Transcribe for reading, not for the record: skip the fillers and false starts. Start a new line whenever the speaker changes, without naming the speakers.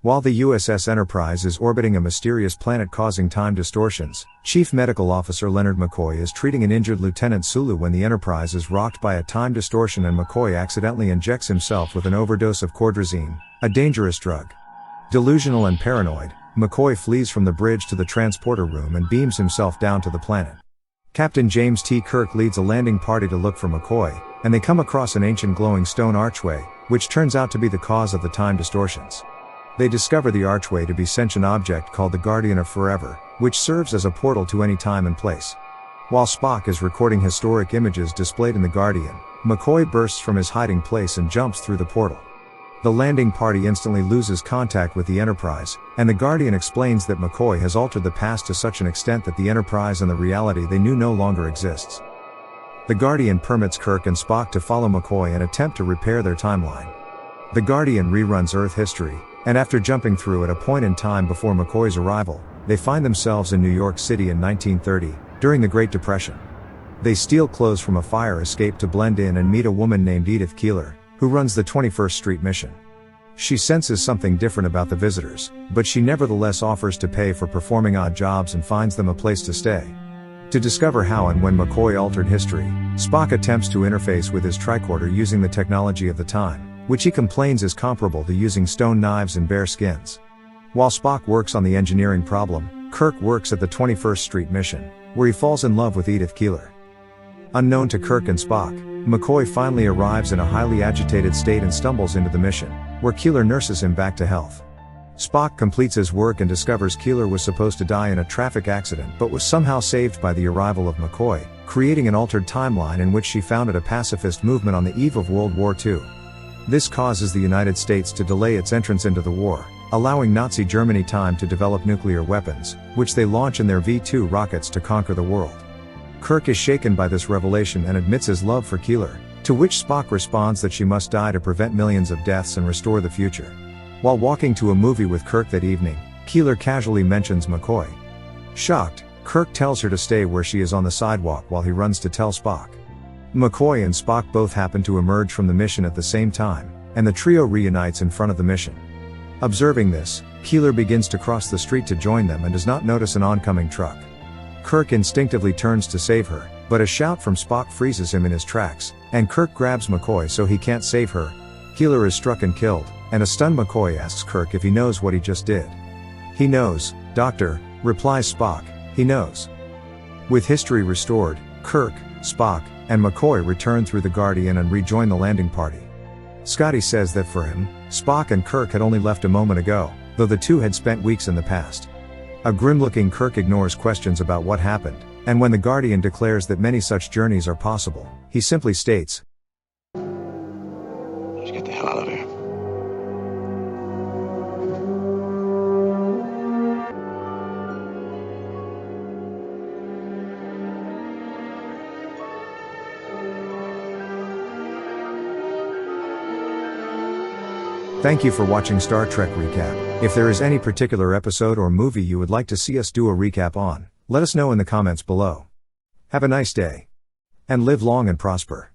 While the USS Enterprise is orbiting a mysterious planet causing time distortions, Chief Medical Officer Leonard McCoy is treating an injured Lieutenant Sulu when the Enterprise is rocked by a time distortion and McCoy accidentally injects himself with an overdose of cordrazine, a dangerous drug. Delusional and paranoid, McCoy flees from the bridge to the transporter room and beams himself down to the planet. Captain James T. Kirk leads a landing party to look for McCoy, and they come across an ancient glowing stone archway, which turns out to be the cause of the time distortions. They discover the archway to be a sentient object called the Guardian of Forever, which serves as a portal to any time and place. While Spock is recording historic images displayed in the Guardian, McCoy bursts from his hiding place and jumps through the portal. The landing party instantly loses contact with the Enterprise, and the Guardian explains that McCoy has altered the past to such an extent that the Enterprise and the reality they knew no longer exists. The Guardian permits Kirk and Spock to follow McCoy and attempt to repair their timeline. The Guardian reruns Earth history, and after jumping through at a point in time before McCoy's arrival, they find themselves in New York City in 1930, during the Great Depression. They steal clothes from a fire escape to blend in and meet a woman named Edith Keeler, who runs the 21st Street mission. She senses something different about the visitors, but she nevertheless offers to pay for performing odd jobs and finds them a place to stay. To discover how and when McCoy altered history, Spock attempts to interface with his tricorder using the technology of the time, which he complains is comparable to using stone knives and bear skins. While Spock works on the engineering problem, Kirk works at the 21st Street mission, where he falls in love with Edith Keeler. Unknown to Kirk and Spock, McCoy finally arrives in a highly agitated state and stumbles into the mission, where Keeler nurses him back to health. Spock completes his work and discovers Keeler was supposed to die in a traffic accident but was somehow saved by the arrival of McCoy, creating an altered timeline in which she founded a pacifist movement on the eve of World War II. This causes the United States to delay its entrance into the war, allowing Nazi Germany time to develop nuclear weapons, which they launch in their V-2 rockets to conquer the world. Kirk is shaken by this revelation and admits his love for Keeler, to which Spock responds that she must die to prevent millions of deaths and restore the future. While walking to a movie with Kirk that evening, Keeler casually mentions McCoy. Shocked, Kirk tells her to stay where she is on the sidewalk while he runs to tell Spock. McCoy and Spock both happen to emerge from the mission at the same time, and the trio reunites in front of the mission. Observing this, Keeler begins to cross the street to join them and does not notice an oncoming truck. Kirk instinctively turns to save her, but a shout from Spock freezes him in his tracks, and Kirk grabs McCoy so he can't save her. Keeler is struck and killed, and a stunned McCoy asks Kirk if he knows what he just did. "He knows, Doctor," replies Spock, "he knows." With history restored, Kirk, Spock, and McCoy return through the Guardian and rejoin the landing party. Scotty says that for him, Spock and Kirk had only left a moment ago, though the two had spent weeks in the past. A grim-looking Kirk ignores questions about what happened, and when the Guardian declares that many such journeys are possible, he simply states,
"Let's get the hell out of here."
Thank you for watching Star Trek Recap. If there is any particular episode or movie you would like to see us do a recap on, let us know in the comments below. Have a nice day. And live long and prosper.